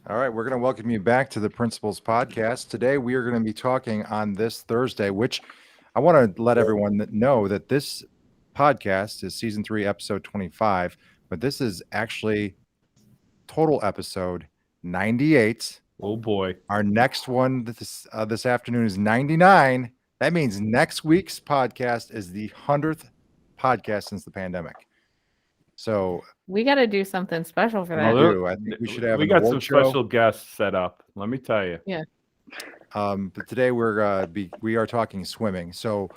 All right, we're going to welcome you back to the Principals Podcast. Today, we are going to be talking on this Thursday, which I want to let everyone know that this podcast is season 3, episode 25, but this is actually total episode 98. Oh boy. Our next one this afternoon is 99. That means next week's podcast is the 100th podcast since the pandemic. So We got to do something special for we that. do. I think we should have We an got some award show. special guests set up. Let me tell you. Yeah. But today we are talking swimming. So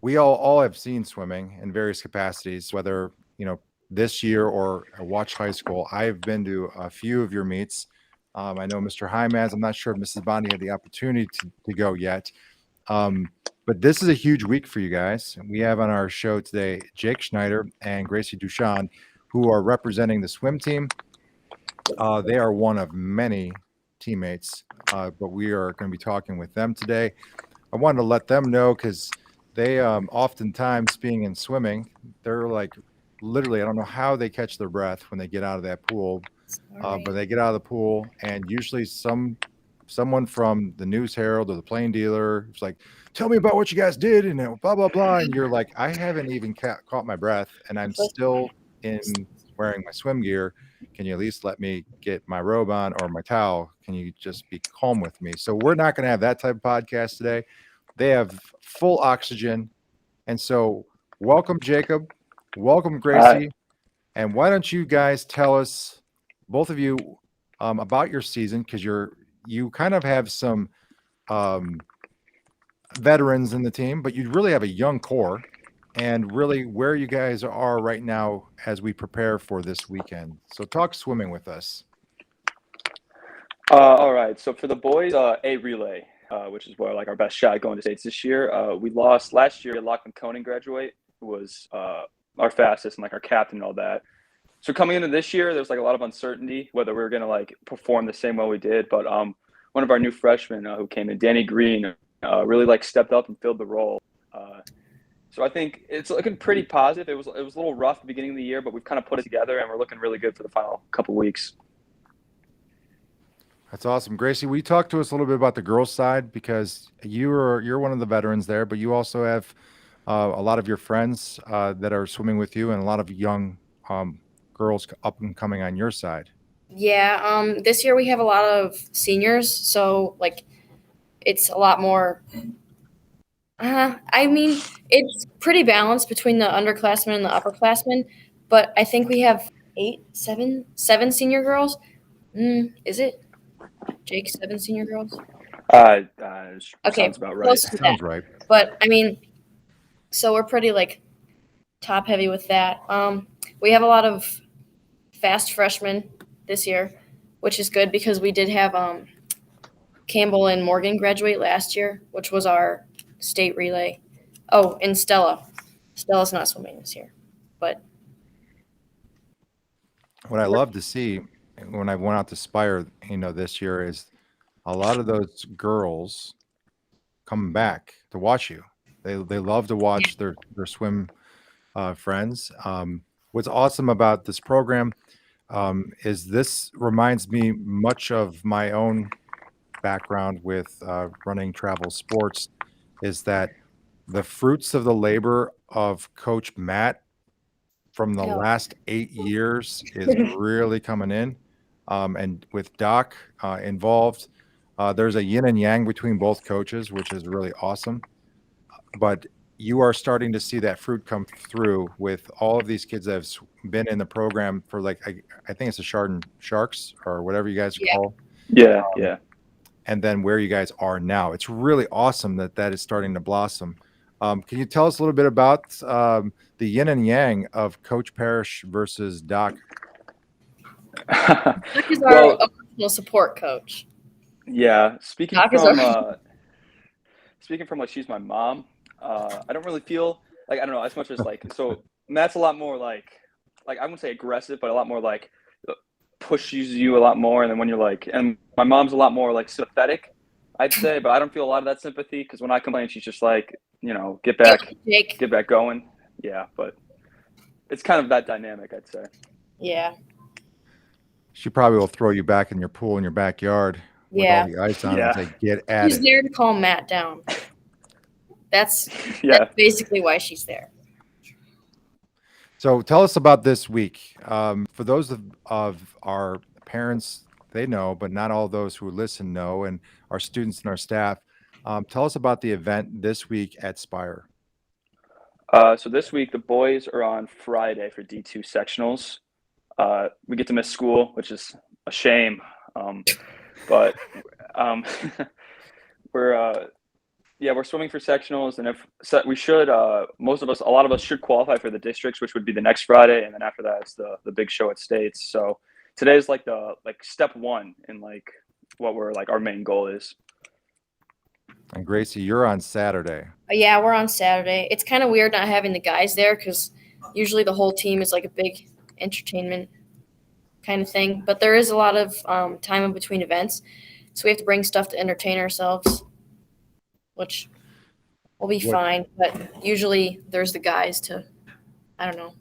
we all have seen swimming in various capacities, whether this year or watch high school. I've been to a few of your meets. I know Mr. Hymas. I'm not sure if Mrs. Bondi had the opportunity to go yet. But this is a huge week for you guys. We have on our show today Jake Schneider and Gracie Duchan, who are representing the swim team. They are one of many teammates, but we are going to be talking with them today. I wanted to let them know because they oftentimes being in swimming, they're like literally, I don't know how they catch their breath when they get out of that pool, but they get out of the pool and usually someone from the News Herald or the Plain Dealer is like, tell me about what you guys did and blah, blah, blah. And you're like, I haven't even caught my breath and I'm still in wearing my swim gear. Can you at least let me get my robe on or my towel? Can you just be calm with me? So we're not going to have that type of podcast today. They have full oxygen. And so welcome, Jacob. Welcome, Gracie. And why don't you guys tell us, both of you, about your season, because you kind of have some veterans in the team, but you really have a young core, and really where you guys are right now as we prepare for this weekend. So talk swimming with us. All right. So for the boys, a relay, which is where like our best shot going to states this year. We lost last year. Lachlan Koenig graduate, who was our fastest and like our captain and all that. So coming into this year, there's like a lot of uncertainty whether we were going to like perform the same way we did. But one of our new freshmen who came in, Danny Green, really like stepped up and filled the role. So I think it's looking pretty positive. It was a little rough at the beginning of the year, but we've kind of put it together and we're looking really good for the final couple weeks. That's awesome. Gracie, will you talk to us a little bit about the girls' side, because you're one of the veterans there, but you also have a lot of your friends that are swimming with you and a lot of young girls up and coming on your side. Yeah, this year we have a lot of seniors, so like it's a lot more. I mean, it's pretty balanced between the underclassmen and the upperclassmen, but I think we have seven senior girls. Is it, Jake? 7 senior girls? Okay, Okay, sounds about right. close to that. Sounds right. But I mean, so we're pretty like top heavy with that. We have a lot of fast freshmen this year, which is good because we did have Campbell and Morgan graduate last year, which was our state relay. Oh, and Stella. Stella's not swimming this year, but What I love to see when I went out to Spire, this year is a lot of those girls coming back to watch you. They love to watch their swim friends. What's awesome about this program is this reminds me much of my own background with running travel sports, is that the fruits of the labor of Coach Matt from the last 8 years is really coming in. And with Doc involved, there's a yin and yang between both coaches, which is really awesome. But you are starting to see that fruit come through with all of these kids that have been in the program for like, I think it's the Chardon Sharks or whatever you guys call. Yeah. And then where you guys are now. It's really awesome that is starting to blossom. Can you tell us a little bit about the yin and yang of Coach Parrish versus Doc? Doc is our emotional support coach. Yeah, speaking Doc is from like she's my mom. I don't really feel like, I don't know, as much as like, so Matt's a lot more like I wouldn't say aggressive, but a lot more like pushes you a lot more. And then when you're like, and my mom's a lot more like sympathetic, I'd say, but I don't feel a lot of that sympathy because when I complain, she's just like, get back going. Yeah, but it's kind of that dynamic, I'd say. Yeah. She probably will throw you back in your pool in your backyard with Yeah. all the ice on it Yeah. and say, "Get at She's it." there to calm Matt down. That's Yeah. basically why she's there. So tell us about this week. For those of our parents, they know, but not all those who listen know, and our students and our staff. Tell us about the event this week at Spire. So this week the boys are on Friday for D2 sectionals. We get to miss school, which is a shame. But we're swimming for sectionals, and we should, a lot of us should qualify for the districts, which would be the next Friday, and then after that it's the big show at states. So today is like step one in like what we're like our main goal is. And Gracie, you're on Saturday. Yeah, we're on Saturday. It's kind of weird not having the guys there because usually the whole team is like a big entertainment kind of thing. But there is a lot of time in between events, so we have to bring stuff to entertain ourselves, which will be fine. But usually there's the guys to, I don't know,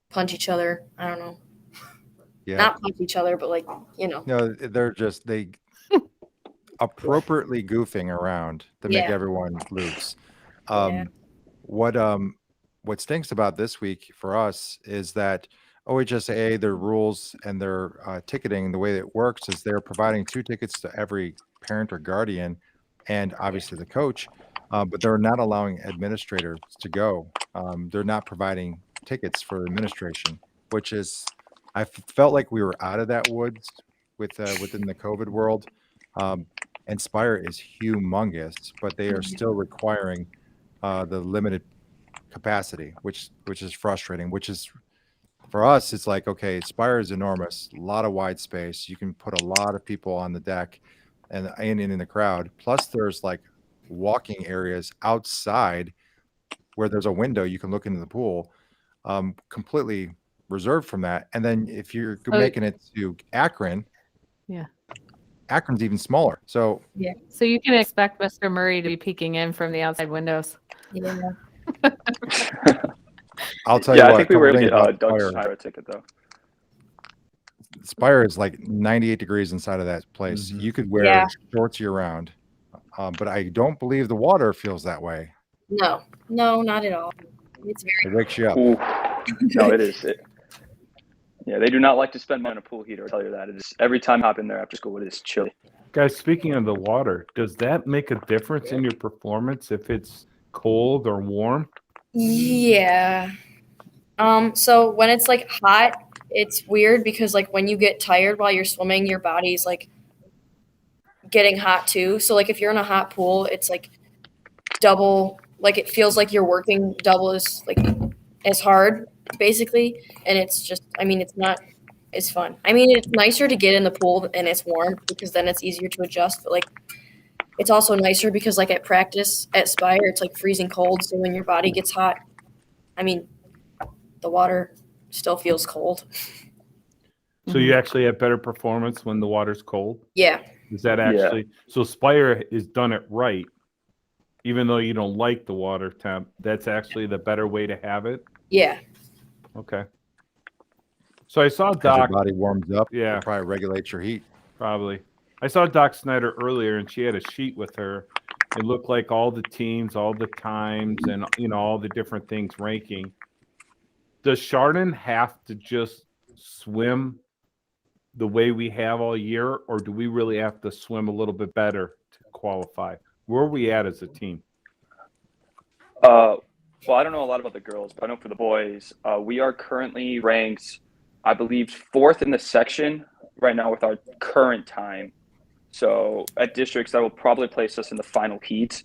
punch each other. I don't know. Yeah. Not punch each other, but like, No, they're they appropriately goofing around to make Yeah. everyone lose. Yeah. What stinks about this week for us is that OHSAA, their rules and their ticketing, the way it works is they're providing 2 tickets to every parent or guardian, and obviously the coach, but they're not allowing administrators to go. They're not providing tickets for administration, which is, I felt like we were out of that woods within the COVID world. And Spire is humongous, but they are still requiring the limited capacity, which is frustrating. Which is for us, it's like, okay, Spire is enormous, a lot of wide space. You can put a lot of people on the deck and in the crowd. Plus, there's like walking areas outside where there's a window you can look into the pool, completely reserved from that. And then if you're making it to Akron, Yeah. Akron's even smaller. So So you can expect Mr. Murray to be peeking in from the outside windows. Yeah. I'll tell you Yeah, what. I think we were able to couple things get about Doug's Spire. Spire ticket though. Spire is like 98 degrees inside of that place. Mhm. You could wear Yeah. shorts year round, but I don't believe the water feels that way. No, not at all. It's very It wakes you up. Ooh. No, it is. Yeah, they do not like to spend money on a pool heater. I'll tell you that. It is every time I hop in there after school. It is chilly. Guys, speaking of the water, does that make a difference in your performance if it's cold or warm? Yeah. So when it's like hot, it's weird because like when you get tired while you're swimming, your body's like getting hot too. So like if you're in a hot pool, it's like double, like it feels like you're working double as hard basically. And it's just, I mean, it's not as fun. I mean, it's nicer to get in the pool and it's warm because then it's easier to adjust. But like it's also nicer because like at practice at Spire, it's like freezing cold. So when your body gets hot, I mean, the water still feels cold. So you actually have better performance when the water's cold? Yeah. Is that actually so Spire has done it right, even though you don't like the water temp, that's actually the better way to have it? Yeah. Okay. So I saw As your Doc, body warms up, Yeah. it probably regulates your heat. probably. I saw Doc Snyder earlier and she had a sheet with her. It looked like all the teams, all the times, and all the different things ranking. Does Chardon have to just swim the way we have all year, or do we really have to swim a little bit better to qualify? Where are we at as a team? Well, I don't know a lot about the girls, but I know for the boys, we are currently ranked, I believe, 4th in the section right now with our current time. So at districts, that will probably place us in the final heat,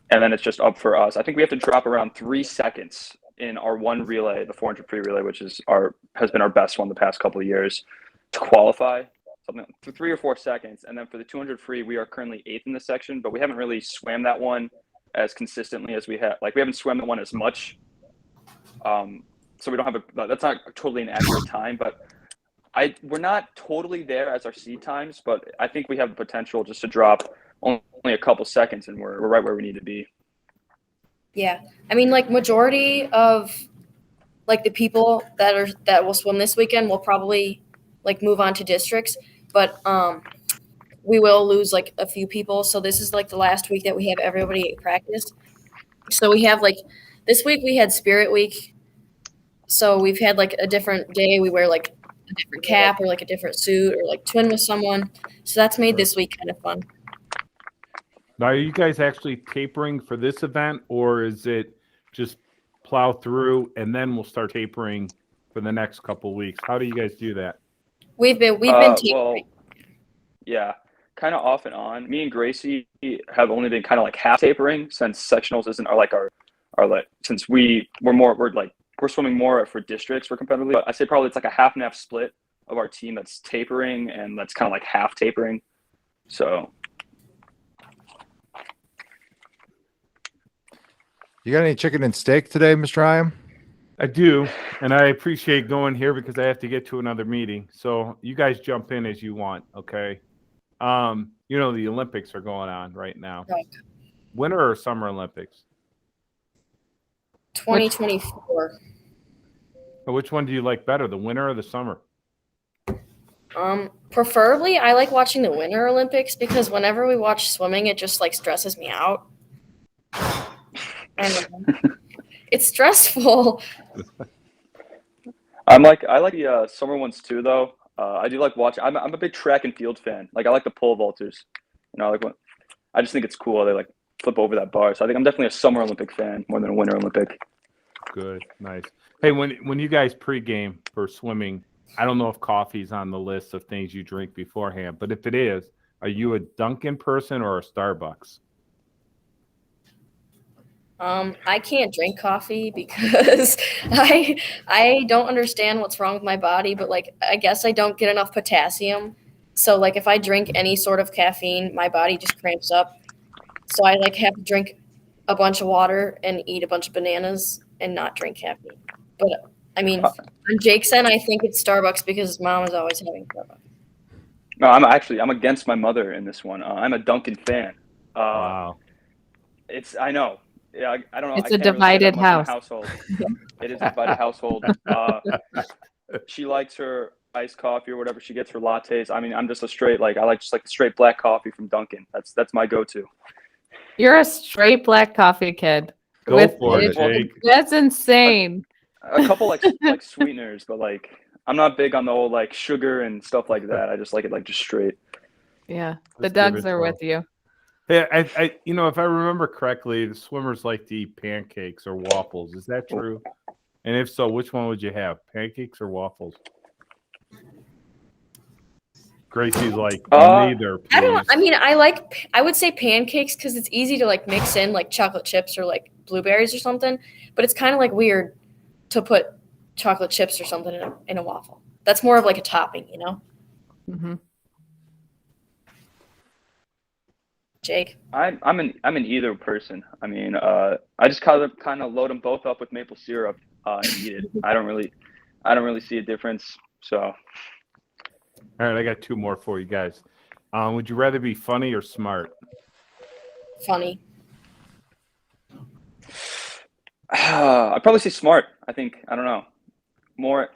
and then it's just up for us. I think we have to drop around 3 seconds in our one relay, the 400 free relay, which is has been our best one the past couple of years, to qualify. Something for 3 or 4 seconds, and then for the 200 free, we are currently 8th in the section, but we haven't really swam that one as consistently as we have. Like we haven't swam that one as much, so we don't have that's not totally an accurate time, but we're not totally there as our seed times, but I think we have the potential just to drop only a couple seconds, and we're right where we need to be. Yeah. I mean, like majority of like the people that will swim this weekend will probably like move on to districts, but we will lose like a few people. So this is like the last week that we have everybody at practice. So we have like this week we had Spirit Week. So we've had like a different day. We wear like a different cap or like a different suit or like twin with someone. So that's made this week kind of fun. Now, are you guys actually tapering for this event, or is it just plow through and then we'll start tapering for the next couple of weeks? How do you guys do that? We've been Well, tapering. yeah, kind of off and on. Me and Gracie have only been kind of like half tapering since sectionals isn't our like since we're swimming more for districts for competitively. But I say probably it's like a half and half split of our team that's tapering and that's kind of like half tapering. So You got any chicken and steak today, Mr. Hyam? I do, and I appreciate going here because I have to get to another meeting. So you guys jump in as you want, okay? You know, the Olympics are going on right now. Right. Winter or Summer Olympics? 2024. Which one do you like better, the winter or the summer? Preferably, I like watching the Winter Olympics because whenever we watch swimming, it just like stresses me out. And it's stressful. I like the summer ones too, though. I do like watching. I'm a big track and field fan. Like I like the pole vaulters. You know, I just think it's cool. They like flip over that bar. So I think I'm definitely a Summer Olympic fan more than a Winter Olympic. Good, nice. Hey, when you guys pregame for swimming, I don't know if coffee's on the list of things you drink beforehand, but if it is, are you a Dunkin' person or a Starbucks? I can't drink coffee because I don't understand what's wrong with my body, but like I guess I don't get enough potassium. So like if I drink any sort of caffeine, my body just cramps up. So I like have to drink a bunch of water and eat a bunch of bananas and not drink caffeine. But I mean, on Jake's end, I think it's Starbucks because mom is always having Starbucks. No, I'm against my mother in this one. I'm a Dunkin' fan. Wow. I know. Yeah, I don't know. It's I a can't really say that divided much in a house. household. It is a divided household. She likes her iced coffee or whatever. She gets her lattes. I mean, I'm just a straight I like just like straight black coffee from Dunkin'. That's my go-to. You're a straight black coffee kid. Go for it, Well, Jake. That's insane. A couple like sweeteners, but like I'm not big on the whole like sugar and stuff like that. I just like it like just straight. Yeah, the Let's give Dougs it are a with you. Yeah, I you know, if I remember correctly, the swimmers like to eat pancakes or waffles. Is that true? And if so, which one would you have, pancakes or waffles? Gracie's like neither. Please. I would say pancakes because it's easy to like mix in like chocolate chips or like blueberries or something, but it's kind of like weird to put chocolate chips or something in a waffle. That's more of like a topping, you know? Mm-hmm. Jake? I'm an either person. I mean, I just kind of load them both up with maple syrup and eat it. I don't really see a difference. So, All right, I got two more for you guys. Would you rather be funny or smart? Funny. I'd probably say smart. I don't know, more.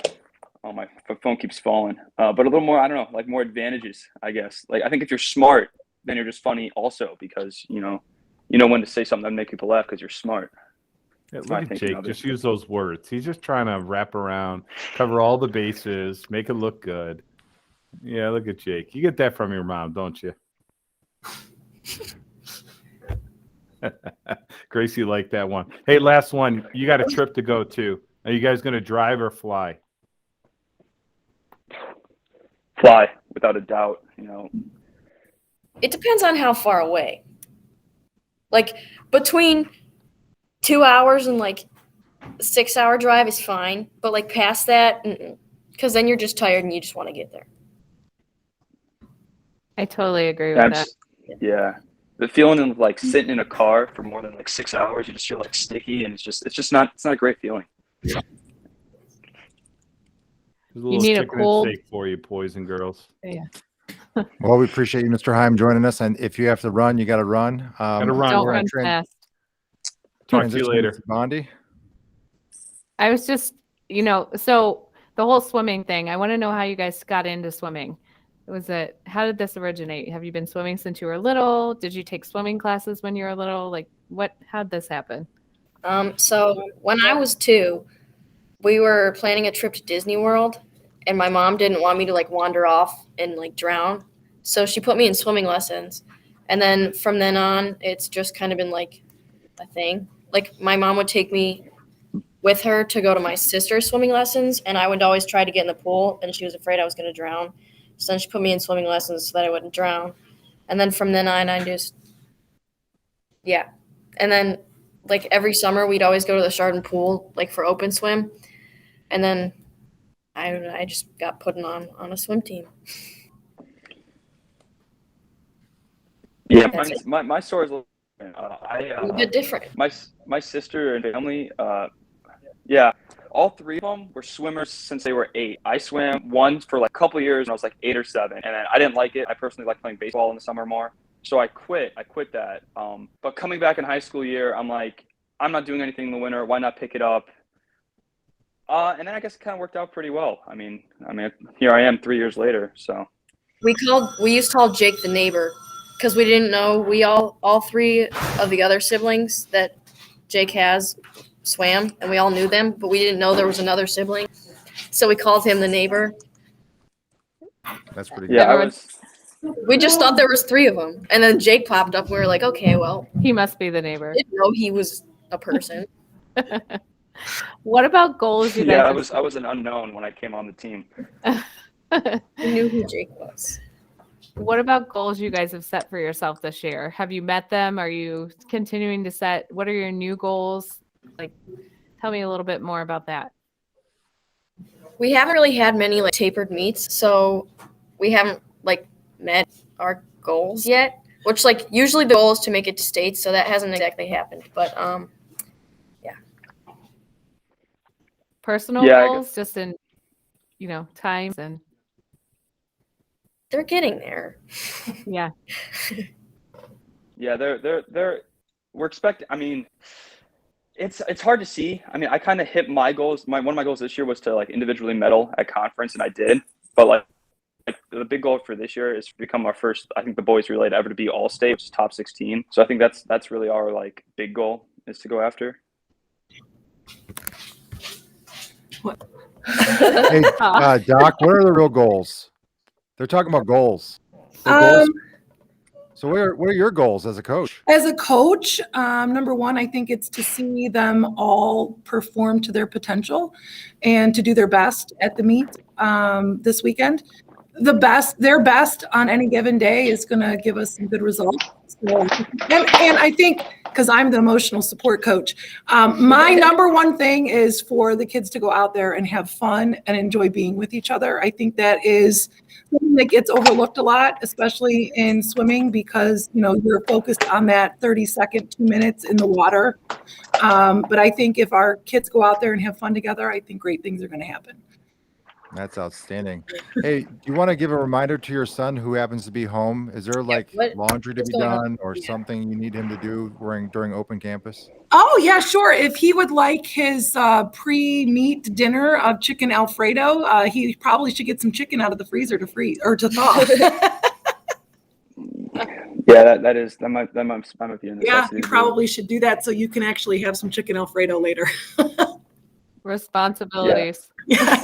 Oh, my phone keeps falling. But a little more. I don't know, like more advantages, I guess. Like I think if you're smart, then you're just funny also because you know when to say something that make people laugh because you're smart. Yeah, my look at thinking Jake. of it. Just use those words. He's just trying to wrap around, cover all the bases, make it look good. Yeah, look at Jake. You get that from your mom, don't you? Gracie liked that one. Hey, last one. You got a trip to go to. Are you guys going to drive or fly? Fly, without a doubt. It depends on how far away. Like between 2 hours and like 6 hour drive is fine, but like past that, because then you're just tired and you just want to get there. I totally agree with that. Yeah. The feeling of like sitting in a car for more than like 6 hours, you just feel like sticky, and it's not a great feeling. There's a You little need a chicken cold- and steak for you, boys and girls. Yeah. Well, we appreciate you, Mr. Hyam, joining us. And if you have to run, you got to run. Gotta run. Don't we're run gonna fast. Talk to you transition later. to Bondi. I was just, so the whole swimming thing. I want to know how you guys got into swimming. How did this originate? Have you been swimming since you were little? Did you take swimming classes when you were little? Like how'd this happen? So when I was 2, we were planning a trip to Disney World, and my mom didn't want me to like wander off and like drown. So she put me in swimming lessons. And then from then on, it's just kind of been like a thing. Like my mom would take me with her to go to my sister's swimming lessons, and I would always try to get in the pool, and she was afraid I was going to drown. So then she put me in swimming lessons so that I wouldn't drown. And then from then on, yeah. And then like every summer, we'd always go to the Chardon pool, like for open swim. And then I don't know, I just got put on a swim team. Yeah, That's my story is a bit different. my sister and family, yeah, all 3 of them were swimmers since they were 8. I swam once for like a couple of years when I was like 8 or 7, and then I didn't like it. I personally like playing baseball in the summer more, so I quit that. But coming back in high school year, I'm like, I'm not doing anything in the winter. Why not pick it up? And then I guess it kind of worked out pretty well. I mean, here I am 3 years later. So We used to call Jake the neighbor because we didn't know all 3 of the other siblings that Jake has swam, and we all knew them, but we didn't know there was another sibling. So we called him the neighbor. That's pretty good. yeah, We just thought there was 3 of them, and then Jake popped up. And we were like, okay, well, He must be the neighbor. didn't know he was a person. What about goals you yeah, guys I was an unknown when I came on the team. We knew who Jake was. What about goals you guys have set for yourself this year? Have you met them? Are you continuing to set? What are your new goals? Like, tell me a little bit more about that. We haven't really had many like tapered meets, so we haven't like met our goals yet. Which like usually the goal is to make it to states, so that hasn't exactly happened. But Personal Yeah, goals, just in, times and they're getting there. yeah. Yeah, we're expecting. I mean, it's hard to see. I mean, I kind of hit my goals. One of my goals this year was to like individually medal at conference, and I did. But like the big goal for this year is to become our first, I think, the boys relay ever to be all state, which is top 16. So I think that's really our like big goal is to go after. Hey, Doc, what are the real goals? They're talking about goals. Goals. So what are your goals as a coach? As a coach, number one, I think it's to see them all perform to their potential and to do their best at the meet this weekend. Their best on any given day is going to give us some good results. So, and I think, because I'm the emotional support coach, my number one thing is for the kids to go out there and have fun and enjoy being with each other. I think that is something that gets overlooked a lot, especially in swimming, because you're focused on that 30-second, 2 minutes in the water. But I think if our kids go out there and have fun together, I think great things are going to happen. That's outstanding. Hey, do you want to give a reminder to your son who happens to be home? Is there like laundry to be done or something you need him to do during open campus? Oh, yeah, sure. If he would like his pre-meet dinner of chicken Alfredo, he probably should get some chicken out of the freezer to freeze or to thaw. Yeah, that might be a necessity. Yeah, you probably should do that so you can actually have some chicken Alfredo later. Responsibilities. Yeah.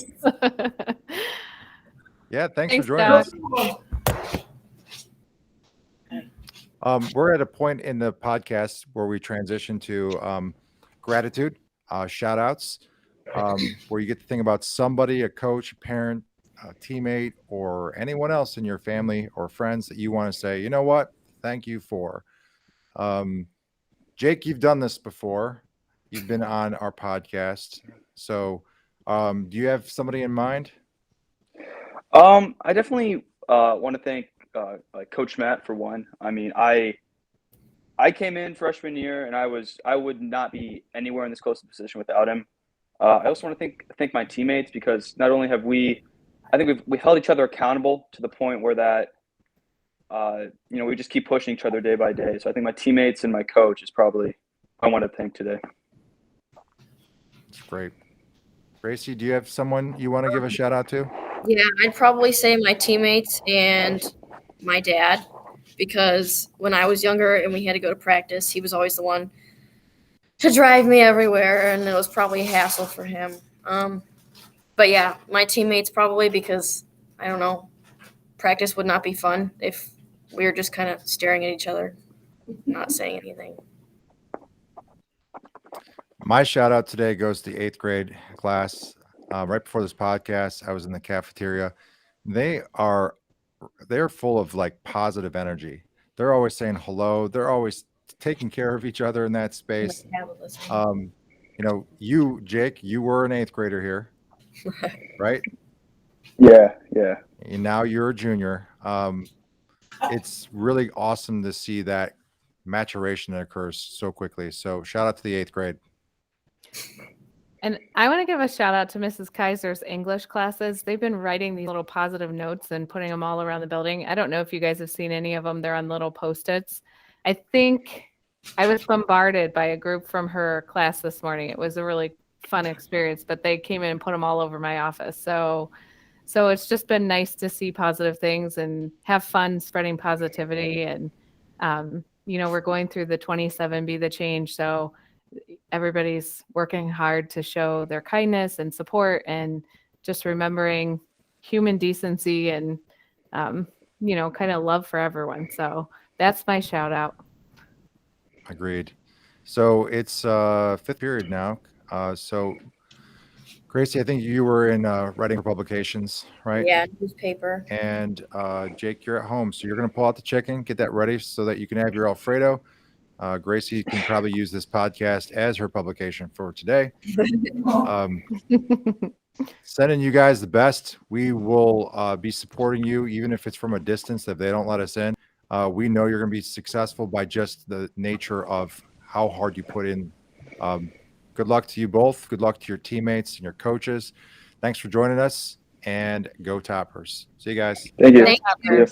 Yeah, thanks for Thanks, joining Doc. us. We're at a point in the podcast where we transition to gratitude, shout outs, where you get to think about somebody, a coach, a parent, a teammate, or anyone else in your family or friends that you want to say, you know what, thank you for. Jake, you've done this before. You've been on our podcast. So do you have somebody in mind? I definitely want to thank Coach Matt for one. I mean, I came in freshman year and I would not be anywhere in this close position without him. I also want to thank my teammates, because not only have we held each other accountable to the point where that we just keep pushing each other day by day. So I think my teammates and my coach is probably I want to thank today. That's great. Gracie, do you have someone you want to give a shout out to? Yeah, I'd probably say my teammates and my dad, because when I was younger and we had to go to practice, he was always the one to drive me everywhere, and it was probably a hassle for him. But yeah, my teammates probably, because I don't know, practice would not be fun if we were just kind of staring at each other, not saying anything. My shout out today goes to the 8th grade class. Right before this podcast, I was in the cafeteria. They're full of like positive energy. They're always saying hello. They're always taking care of each other in that space. You, Jake, you were an 8th grader here, right? Yeah. And now you're a junior. It's really awesome to see that maturation that occurs so quickly. So shout out to the 8th grade. And I want to give a shout out to Mrs. Kaiser's English classes. They've been writing these little positive notes and putting them all around the building. I don't know if you guys have seen any of them. They're on little Post-its. I think I was bombarded by a group from her class this morning. It was a really fun experience, but they came in and put them all over my office. So it's just been nice to see positive things and have fun spreading positivity. And, we're going through the 27 Be the Change. So everybody's working hard to show their kindness and support, and just remembering human decency and, kind of love for everyone. So that's my shout out. Agreed. So it's 5th period now. So Gracie, I think you were in writing for publications, right? Yeah, newspaper. And Jake, you're at home. So you're going to pull out the chicken, get that ready so that you can have your Alfredo. Gracie can probably use this podcast as her publication for today. Sending you guys the best. We will be supporting you, even if it's from a distance, if they don't let us in. We know you're going to be successful by just the nature of how hard you put in. Good luck to you both. Good luck to your teammates and your coaches. Thanks for joining us, and go Toppers. See you guys. Thank you. Thank See ya. you.